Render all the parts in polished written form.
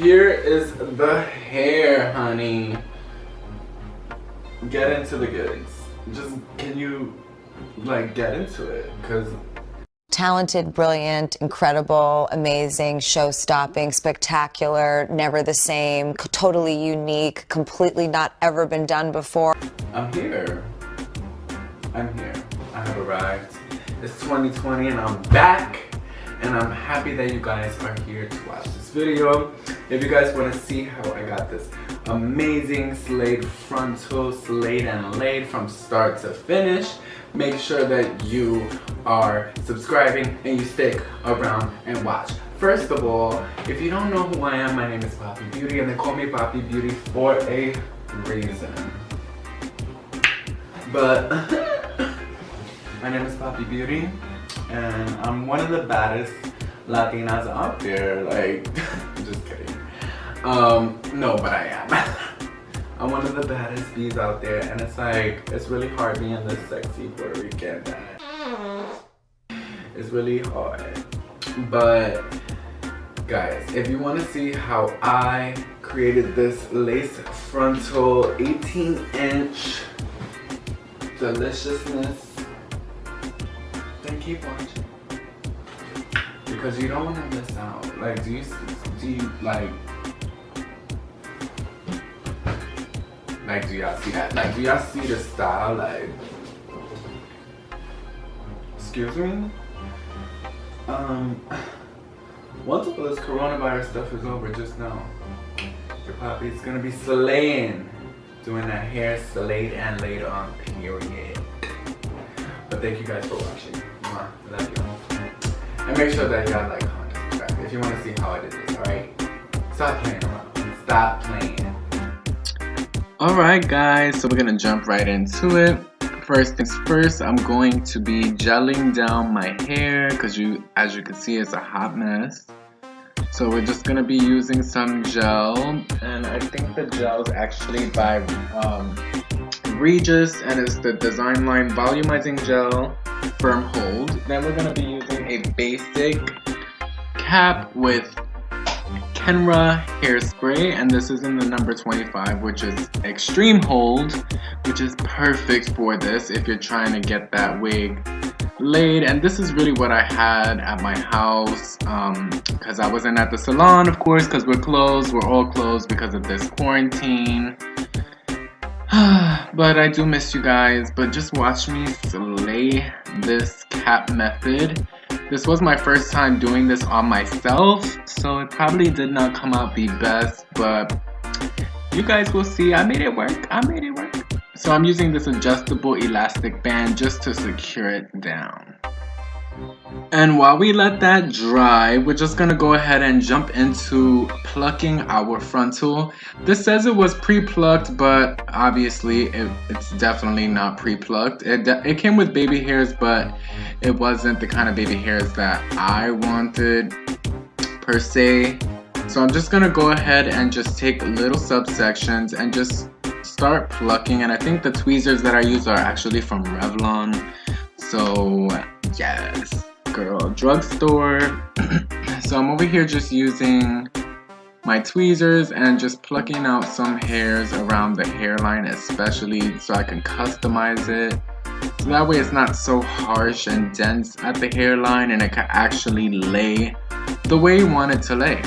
here is the hair, honey. Get into the goods. Just, can you, like, get into it? Because talented, brilliant, incredible, amazing, show-stopping, spectacular, never the same, totally unique, completely not ever been done before. I'm here. I'm here. I have arrived. It's 2020 and I'm back. And I'm happy that you guys are here to watch this video. If you guys want to see how I got this amazing Lace Frontal, slayed and laid from start to finish, make sure that you are subscribing and you stick around and watch. First of all, if you don't know who I am, my name is Papi Beauty and they call me Papi Beauty for a reason. But my name is Papi Beauty and I'm one of the baddest Latinas out there. Like, just kidding. No, but I am. I'm one of the baddest bees out there, and it's like, it's really hard being this sexy Puerto Rican. It's really hard. But guys, if you want to see how I created this Lace Frontal 18-inch deliciousness, then keep watching. Because you don't want to miss out. Like, do you do y'all see that? Like, do y'all see the style? Like, excuse me? Once all this coronavirus stuff is over, just know your Papi's gonna be slaying, doing that hair slayed and laid on, period. But thank you guys for watching. Mwah. Love you. And make sure that y'all like, comment, subscribe if you want to see how I did this, alright? Stop playing around. Stop playing. Alright guys, so we're gonna jump right into it. First things first, I'm going to be gelling down my hair because as you can see, it's a hot mess. So we're just gonna be using some gel, and I think the gel is actually by Regis, and it's the Design Line Volumizing Gel Firm Hold. Then we're gonna be using a basic cap with Kenra hairspray, and this is in the number 25, which is Extreme Hold, which is perfect for this if you're trying to get that wig laid. And this is really what I had at my house because I wasn't at the salon, of course, because we're closed. We're all closed because of this quarantine. But I do miss you guys. But just watch me slay this cap method. This was my first time doing this on myself, so it probably did not come out the best, but you guys will see. I made it work. I made it work. So I'm using this adjustable elastic band just to secure it down. And while we let that dry, we're just gonna go ahead and jump into plucking our frontal. This says it was pre-plucked, but obviously it's definitely not pre-plucked. It came with baby hairs, but it wasn't the kind of baby hairs that I wanted per se. So I'm just gonna go ahead and just take little subsections and just start plucking. And I think the tweezers that I use are actually from Revlon. So yes, girl, drugstore. So I'm over here just using my tweezers and just plucking out some hairs around the hairline, especially so I can customize it. So that way it's not so harsh and dense at the hairline, and it can actually lay the way you want it to lay.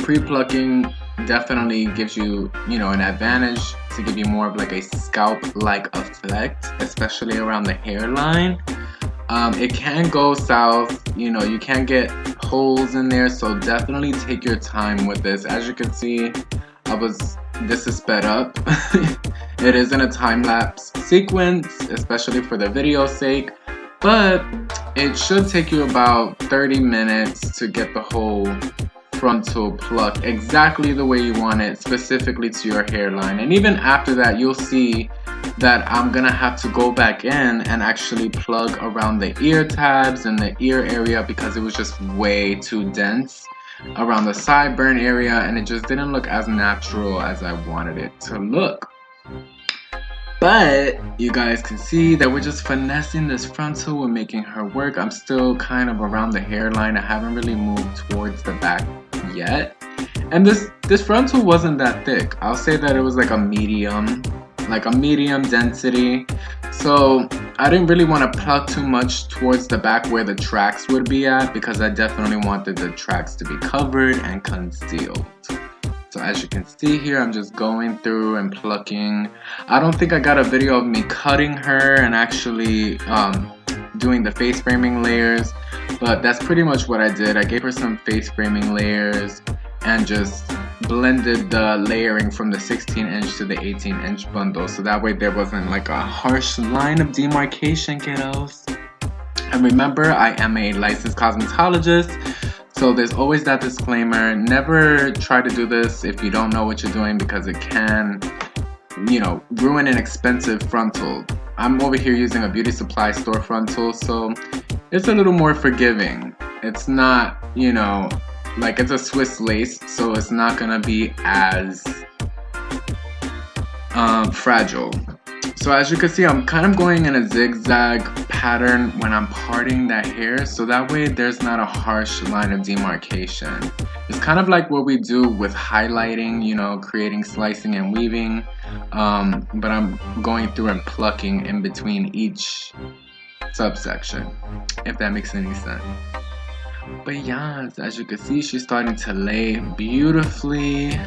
Pre-plucking definitely gives you, an advantage to give you more of like a scalp-like effect, especially around the hairline. It can go south, you can get holes in there, so definitely take your time with this. As you can see, this is sped up. It is in a time-lapse sequence, especially for the video's sake, but it should take you about 30 minutes to get the whole frontal pluck exactly the way you want it, specifically to your hairline. And even after that, you'll see that I'm gonna have to go back in and actually plug around the ear tabs and the ear area because it was just way too dense around the sideburn area, and it just didn't look as natural as I wanted it to look. But you guys can see that we're just finessing this frontal. We're making her work. I'm still kind of around the hairline. I haven't really moved towards the back yet. And this frontal wasn't that thick. I'll say that it was like a medium density. So I didn't really want to pluck too much towards the back where the tracks would be at, because I definitely wanted the tracks to be covered and concealed. So as you can see here, I'm just going through and plucking. I don't think I got a video of me cutting her and actually doing the face framing layers, but that's pretty much what I did. I gave her some face framing layers and just blended the layering from the 16-inch to the 18-inch bundle, so that way there wasn't like a harsh line of demarcation, kiddos. And remember, I am a licensed cosmetologist, so there's always that disclaimer. Never try to do this if you don't know what you're doing, because it can, you know, ruin an expensive frontal. I'm over here using a beauty supply store frontal, so it's a little more forgiving. It's not, you know, like it's a Swiss lace, so it's not gonna be as fragile. So as you can see, I'm kind of going in a zigzag pattern when I'm parting that hair, so that way there's not a harsh line of demarcation. It's kind of like what we do with highlighting, you know, creating slicing and weaving, but I'm going through and plucking in between each subsection, if that makes any sense. But yes, as you can see, she's starting to lay beautifully.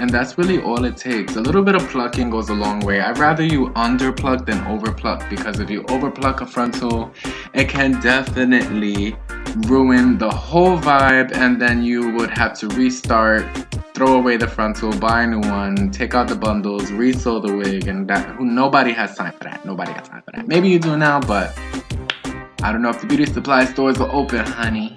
And that's really all it takes. A little bit of plucking goes a long way. I'd rather you underpluck than overpluck, because if you overpluck a frontal, it can definitely ruin the whole vibe, and then you would have to restart, throw away the frontal, buy a new one, take out the bundles, resew the wig, and nobody has time for that. Nobody has time for that. Maybe you do now, but I don't know if the beauty supply stores are open, honey.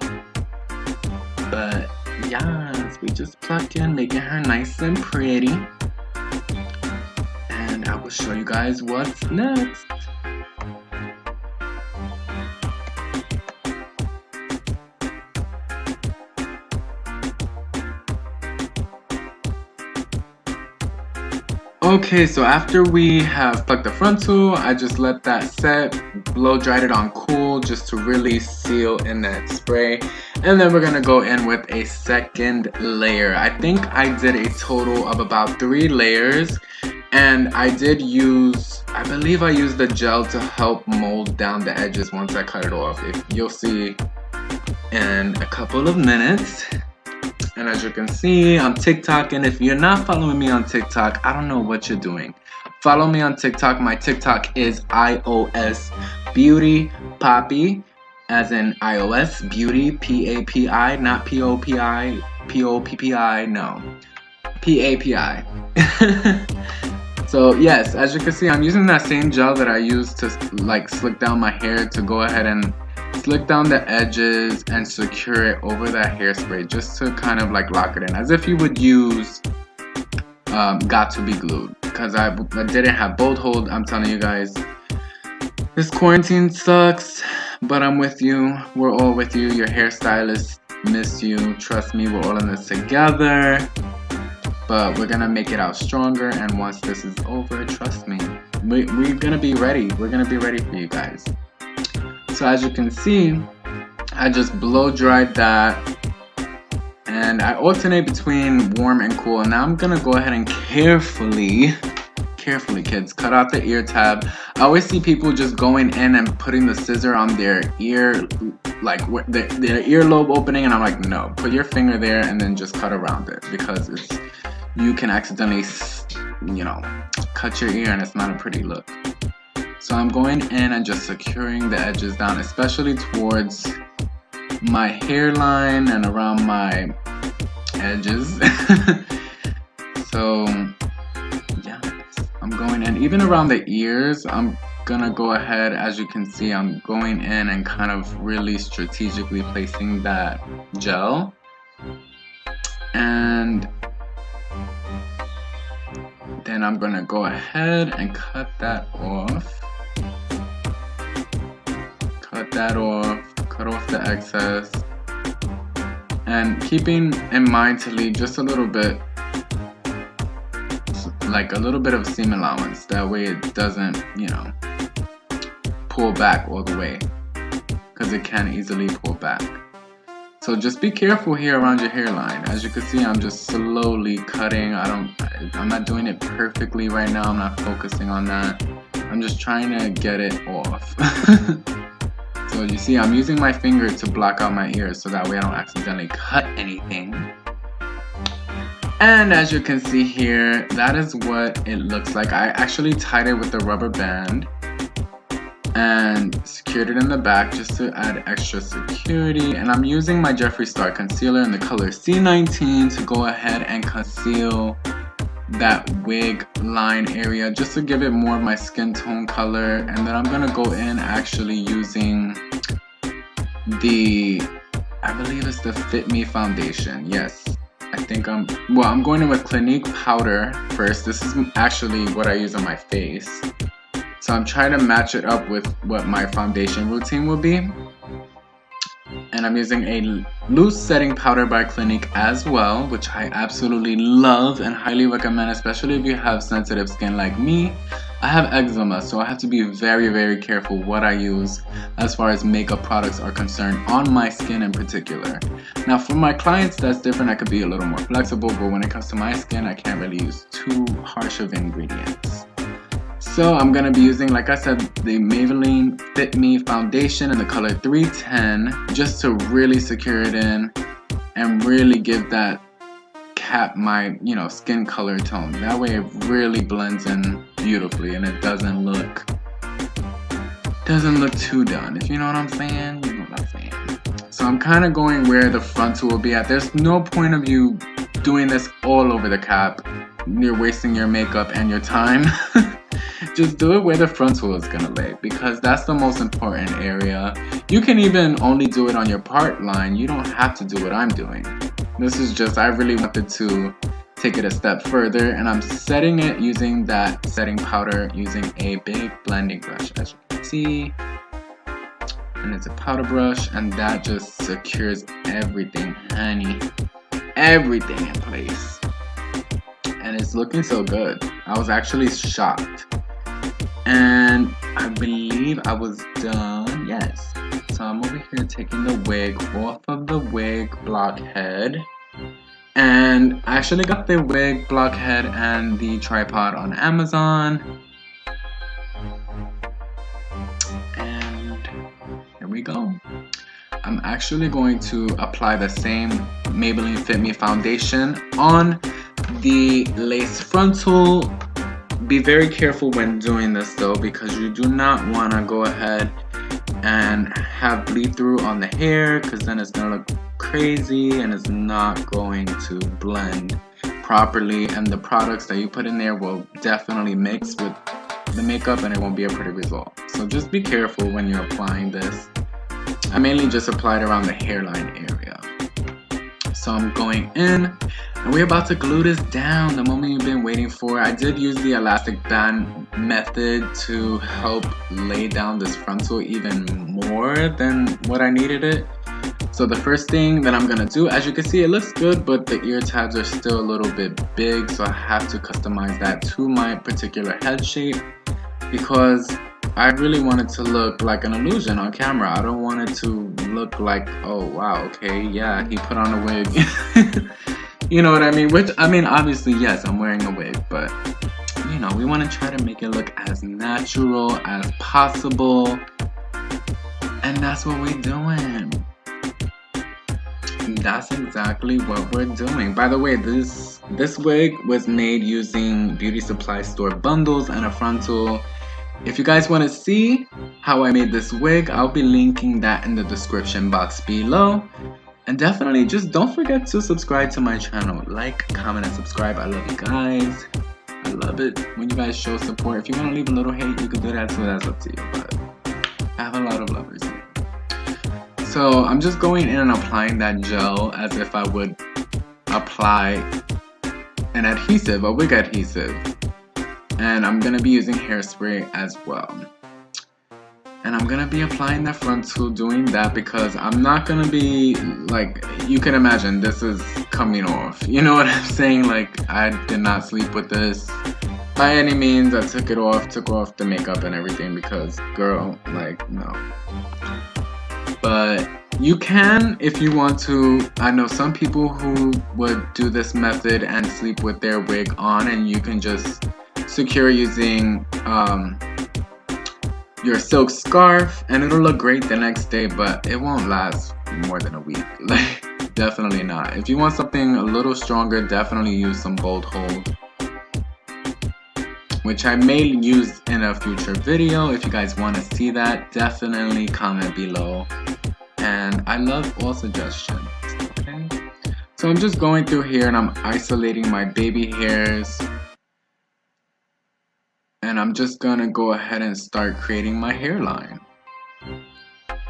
But yes, we just plucked in, making her nice and pretty. And I will show you guys what's next. Okay, so after we have plucked the frontal, I just let that set, blow dried it on cool just to really seal in that spray. And then we're gonna go in with a second layer. I think I did a total of about 3 layers, and I believe I used the gel to help mold down the edges once I cut it off. You'll see in a couple of minutes. And as you can see, I'm TikToking. If you're not following me on TikTok, I don't know what you're doing. Follow me on TikTok. My TikTok is iOS Beauty Poppy, as in iOS Beauty, P-A-P-I, not P-O-P-I, P-O-P-P-I, no, P-A-P-I. So yes, as you can see, I'm using that same gel that I used to like slick down my hair, to go ahead and slick down the edges and secure it over that hairspray, just to kind of like lock it in, as if you would use Got To Be Glued, because I didn't have bolt hold. I'm telling you guys, this quarantine sucks, but I'm with you. We're all with you. Your hairstylist miss you. Trust me, we're all in this together, but we're gonna make it out stronger. And once this is over, trust me, we're gonna be ready. We're gonna be ready for you guys. So as you can see, I just blow dried that, and I alternate between warm and cool. And now I'm gonna go ahead and carefully kids, cut out the ear tab. I always see people just going in and putting the scissor on their ear, like their earlobe opening, and I'm like, no, put your finger there and then just cut around it, because you can accidentally, you know, cut your ear, and it's not a pretty look. So I'm going in and just securing the edges down, especially towards my hairline and around my edges. So yeah, I'm going in. Even around the ears, I'm gonna go ahead, as you can see, I'm going in and kind of really strategically placing that gel. And then I'm gonna go ahead and cut that off. Cut off the excess, and keeping in mind to leave just a little bit, like a little bit of seam allowance, that way it doesn't, you know, pull back all the way, because it can easily pull back. So just be careful here around your hairline. As you can see, I'm just slowly cutting. I'm not doing it perfectly right now. I'm not focusing on that. I'm just trying to get it off. So you see, I'm using my finger to block out my ears so that way I don't accidentally cut anything. And as you can see here, that is what it looks like. I actually tied it with a rubber band and secured it in the back just to add extra security. And I'm using my Jeffree Star concealer in the color C19 to go ahead and conceal that wig line area just to give it more of my skin tone color. And then I'm gonna go in actually using I believe it's the Fit Me foundation. Yes, I'm going in with Clinique powder first. This is actually what I use on my face. So I'm trying to match it up with what my foundation routine will be. And I'm using a loose setting powder by Clinique as well, which I absolutely love and highly recommend, especially if you have sensitive skin like me. I have eczema, so I have to be very, very careful what I use as far as makeup products are concerned on my skin in particular. Now for my clients, that's different. I could be a little more flexible, but when it comes to my skin, I can't really use too harsh of ingredients. So I'm going to be using, like I said, the Maybelline Fit Me foundation in the color 310 just to really secure it in and really give that cap my, skin color tone. That way it really blends in beautifully and it doesn't look too done. If you know what I'm saying, you know what I'm saying. So I'm kind of going where the frontal will be at. There's no point of you doing this all over the cap. You're wasting your makeup and your time. Just do it where the frontal is gonna lay because that's the most important area. You can even only do it on your part line. You don't have to do what I'm doing. This is just, I really wanted to take it a step further and I'm setting it using that setting powder using a big blending brush, as you can see. And it's a powder brush and that just secures everything, honey. Everything in place. And it's looking so good. I was actually shocked. And I believe I was done, yes. So I'm over here taking the wig off of the wig blockhead. And I actually got the wig blockhead and the tripod on Amazon. And here we go. I'm actually going to apply the same Maybelline Fit Me foundation on the Lace Frontal. Be very careful when doing this though because you do not want to go ahead and have bleed through on the hair because then it's going to look crazy and it's not going to blend properly and the products that you put in there will definitely mix with the makeup and it won't be a pretty result. So just be careful when you're applying this. I mainly just applied around the hairline area. So I'm going in and we're about to glue this down, the moment you've been waiting for. I did use the elastic band method to help lay down this frontal even more than what I needed it. So the first thing that I'm gonna do, as you can see, it looks good, but the ear tabs are still a little bit big, so I have to customize that to my particular head shape because I really want it to look like an illusion on camera. I don't want it to look like, oh wow, okay, yeah, he put on a wig. You know what I mean? Which, I mean, obviously, yes, I'm wearing a wig, but, we want to try to make it look as natural as possible. And that's what we're doing. That's exactly what we're doing. By the way, this wig was made using beauty supply store bundles and a frontal. If you guys want to see how I made this wig, I'll be linking that in the description box below. And definitely just don't forget to subscribe to my channel. Like, comment, and subscribe. I love you guys. I love it when you guys show support. If you want to leave a little hate, you can do that too. That's up to you. But I have a lot of lovers here. So I'm just going in and applying that gel as if I would apply an adhesive, a wig adhesive. And I'm going to be using hairspray as well. And I'm gonna be applying the frontal, doing that because I'm not gonna be, like, you can imagine this is coming off. You know what I'm saying? Like, I did not sleep with this by any means. I took off the makeup and everything because, girl, like, no. But You can if you want to. I know some people who would do this method and sleep with their wig on, and you can just secure using your silk scarf, and it'll look great the next day, but it won't last more than a week. Like, definitely not. If you want something a little stronger, definitely use some bolt hold, which I may use in a future video. If you guys want to see that, definitely comment below. And I love all suggestions, okay? So I'm just going through here and I'm isolating my baby hairs. And I'm just gonna go ahead and start creating my hairline.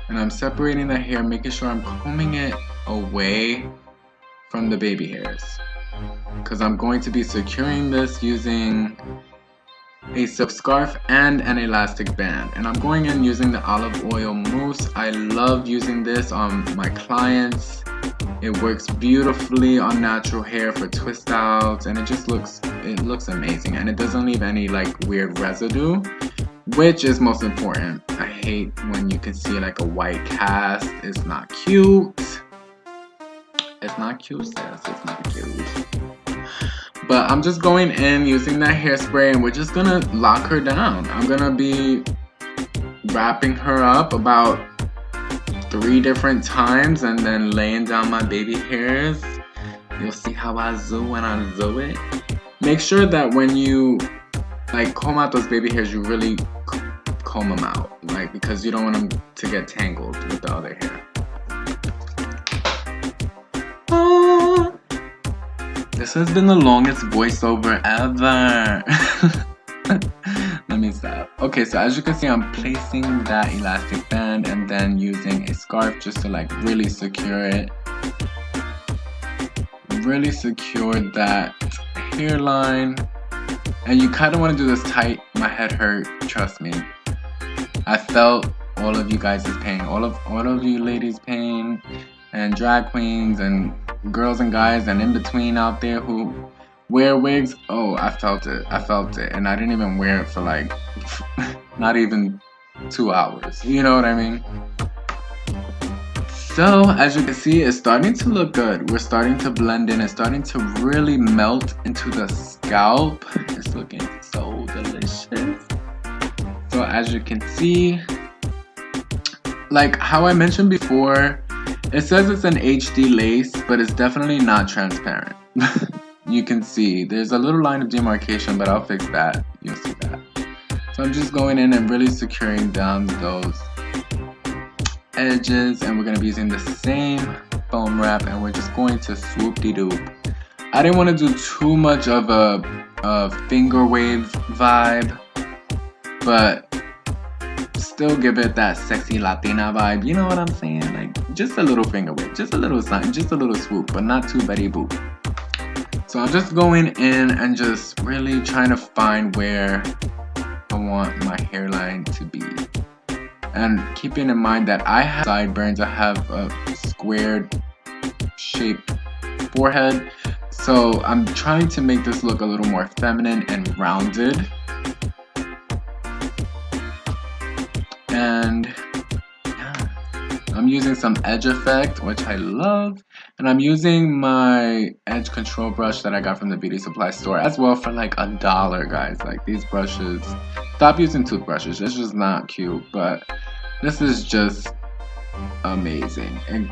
And I'm separating the hair, making sure I'm combing it away from the baby hairs, because I'm going to be securing this using a silk scarf and an elastic band. And I'm going in using the olive oil mousse. I love using this on my clients. It works beautifully on natural hair for twist outs, and it looks amazing, and it doesn't leave any like weird residue, which is most important. I hate when you can see like a white cast. It's not cute. It's not cute, sis. It's not cute. But I'm just going in using that hairspray, and we're just gonna lock her down. I'm gonna be wrapping her up about 3 different times and then laying down my baby hairs. You'll see how I zoo when I zoo it. Make sure that when you like comb out those baby hairs, you really comb them out, like, because you don't want them to get tangled with the other hair. This has been the longest voiceover ever. Let me stop. Okay, so as you can see, I'm placing that elastic band and then using a scarf just to like really secure it. Really secure that hairline. And you kind of want to do this tight. My head hurt, trust me. I felt all of you guys' pain, all of you ladies' pain, and drag queens and girls and guys and in between out there who wear wigs. Oh, I felt it, and I didn't even wear it for like not even 2 hours, you know what I mean? So as you can see, it's starting to look good. We're starting to blend in. It's starting to really melt into the scalp. It's looking so delicious. So as you can see, like how I mentioned before, it says it's an HD lace, but it's definitely not transparent. You can see there's a little line of demarcation, but I'll fix that. You'll see that. So I'm just going in and really securing down those edges, and we're going to be using the same foam wrap, and we're just going to swoop-de-doop. I didn't want to do too much of a finger wave vibe, but still give it that sexy Latina vibe. You know what I'm saying? Like just a little finger wave, just a little something, just a little swoop, but not too Betty Boop. So I'm just going in and just really trying to find where I want my hairline to be. And keeping in mind that I have sideburns, I have a squared shaped forehead. So I'm trying to make this look a little more feminine and rounded. And yeah, I'm using some edge effect, which I love. And I'm using my edge control brush that I got from the beauty supply store as well for like $1, guys. Like these brushes, stop using toothbrushes, it's just not cute, but this is just amazing. And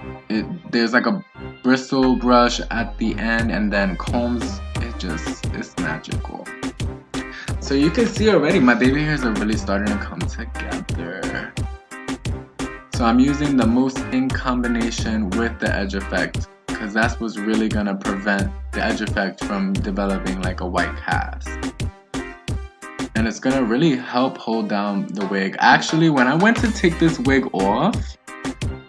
there's like a bristle brush at the end and then combs. It's magical. So you can see already my baby hairs are really starting to come together. So I'm using the mousse in combination with the edge effect, because that's what's really gonna prevent the edge effect from developing like a white cast. And it's gonna really help hold down the wig. Actually, when I went to take this wig off,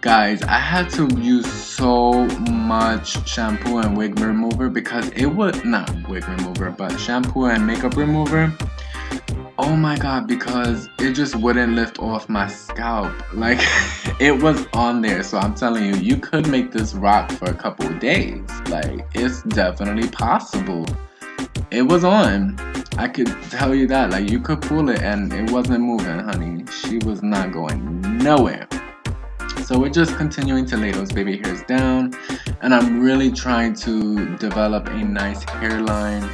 guys, I had to use so much shampoo and wig remover, because it would, not wig remover, but shampoo and makeup remover. Oh my god, because it just wouldn't lift off my scalp. Like, it was on there. So I'm telling you, you could make this rock for a couple of days. Like, it's definitely possible. It was on. I could tell you that. Like, you could pull it and it wasn't moving, honey. She was not going nowhere. So we're just continuing to lay those baby hairs down, and I'm really trying to develop a nice hairline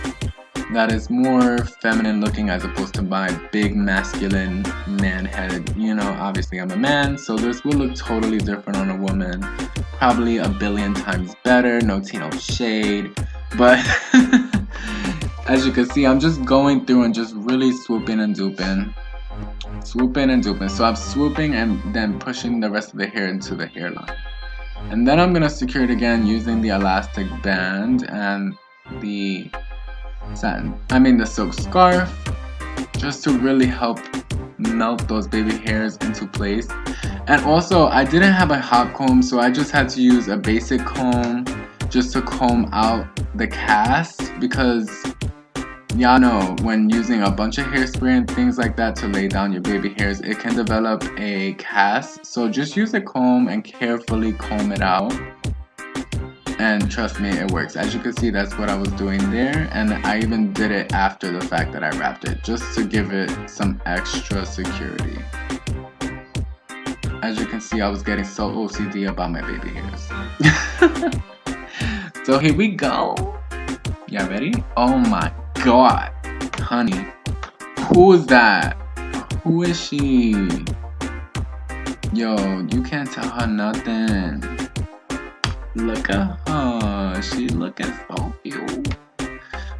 that is more feminine looking as opposed to my big masculine man head. You know, obviously I'm a man, so this will look totally different on a woman. Probably a billion times better, no tea, no shade. But as you can see, I'm just going through and just really swooping and duping. Swooping and duping. So I'm swooping and then pushing the rest of the hair into the hairline. And then I'm going to secure it again using the elastic band and the the silk scarf, just to really help melt those baby hairs into place. And also, I didn't have a hot comb, so I just had to use a basic comb just to comb out the cast, because y'all know when using a bunch of hairspray and things like that to lay down your baby hairs, it can develop a cast. So just use a comb and carefully comb it out. And trust me, it works. As you can see, that's what I was doing there. And I even did it after the fact that I wrapped it, just to give it some extra security. As you can see, I was getting so OCD about my baby hairs. So here we go. Y'all ready? Oh my god. Honey. Who is that? Who is she? Yo, you can't tell her nothing. Look at her. She looking so cute.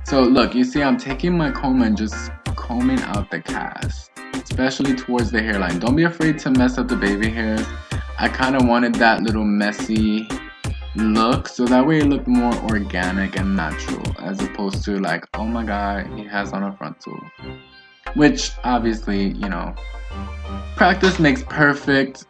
So look, you see I'm taking my comb and just combing out the cast, especially towards the hairline. Don't be afraid to mess up the baby hairs. I kind of wanted that little messy look, so that way it looked more organic and natural, as opposed to like, oh my god, he has on a frontal. Which obviously, you know, practice makes perfect.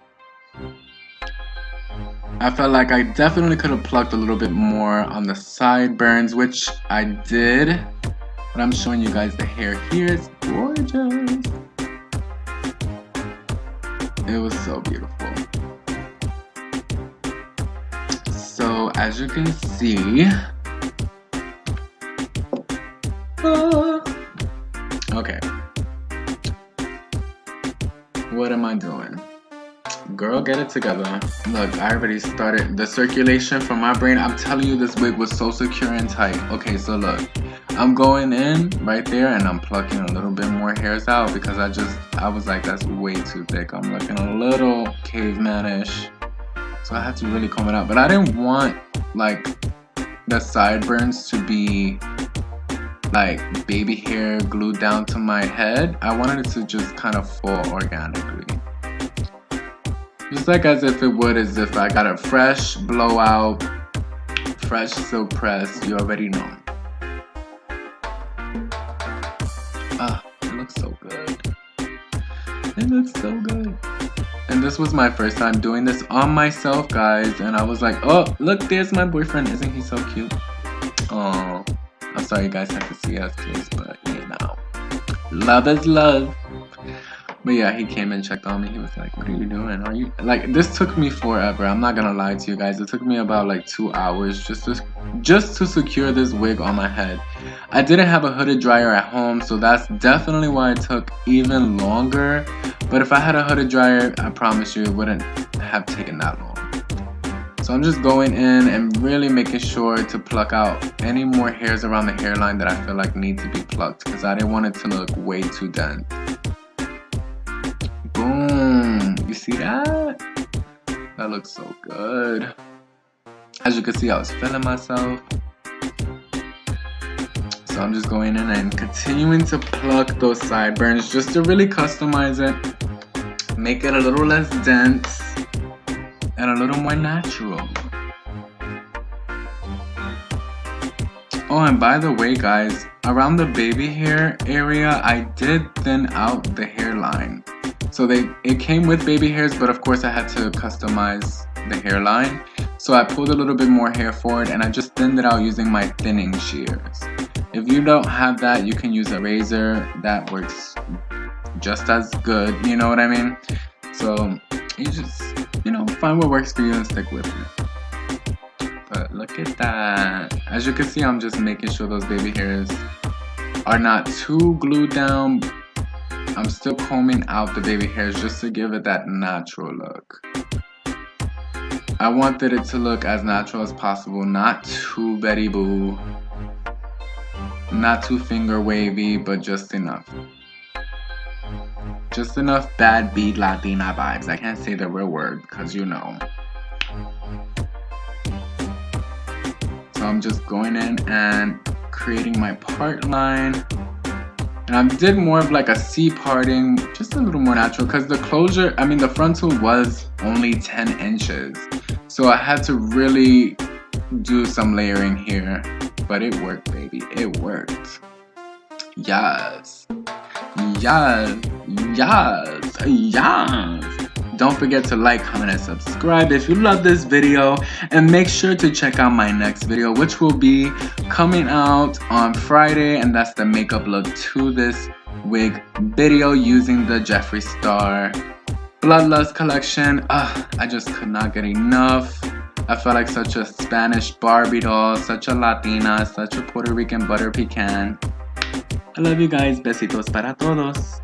I felt like I definitely could have plucked a little bit more on the sideburns, which I did. But I'm showing you guys the hair here. It's gorgeous. It was so beautiful. So as you can see, okay. What am I doing? Girl, get it together. Look, I already started the circulation from my brain. I'm telling you, this wig was so secure and tight. Okay, so look, I'm going in right there and I'm plucking a little bit more hairs out because I was like, that's way too thick. I'm looking a little caveman-ish. So I had to really comb it out. But I didn't want like the sideburns to be like baby hair glued down to my head. I wanted it to just kind of fall organically. Just like as if it would, as if I got a fresh blowout, fresh silk press. You already know. Ah, it looks so good. It looks so good. And this was my first time doing this on myself, guys. And I was like, oh, look, there's my boyfriend. Isn't he so cute? Oh, I'm sorry you guys have to see us kids, but you know, love is love. But yeah, he came and checked on me. He was like, what are you doing? Are you like, this took me forever. I'm not gonna lie to you guys. It took me about like 2 hours just to secure this wig on my head. I didn't have a hooded dryer at home, so that's definitely why it took even longer. But if I had a hooded dryer, I promise you it wouldn't have taken that long. So I'm just going in and really making sure to pluck out any more hairs around the hairline that I feel like need to be plucked, because I didn't want it to look way too dense. Boom! You see that? That looks so good. As you can see, I was feeling myself. So I'm just going in and continuing to pluck those sideburns just to really customize it. Make it a little less dense and a little more natural. Oh, and by the way, guys, around the baby hair area, I did thin out the hairline. So it came with baby hairs, but of course I had to customize the hairline. So I pulled a little bit more hair forward and I just thinned it out using my thinning shears. If you don't have that, you can use a razor. That works just as good, you know what I mean? So you just, you know, find what works for you and stick with it. But look at that. As you can see, I'm just making sure those baby hairs are not too glued down. I'm still combing out the baby hairs just to give it that natural look. I wanted it to look as natural as possible, not too Betty Boo, not too finger wavy, but just enough. Just enough bad beat Latina vibes. I can't say the real word because you know. So I'm just going in and creating my part line. And I did more of like a C parting, just a little more natural because the closure, I mean the frontal was only 10 inches. So I had to really do some layering here. But it worked, baby. It worked. Yes. Yes. Yes. Yes. Don't forget to like, comment, and subscribe if you love this video. And make sure to check out my next video, which will be coming out on Friday. And that's the makeup look to this wig video using the Jeffree Star Bloodlust collection. I just could not get enough. I felt like such a Spanish Barbie doll, such a Latina, such a Puerto Rican butter pecan. I love you guys. Besitos para todos.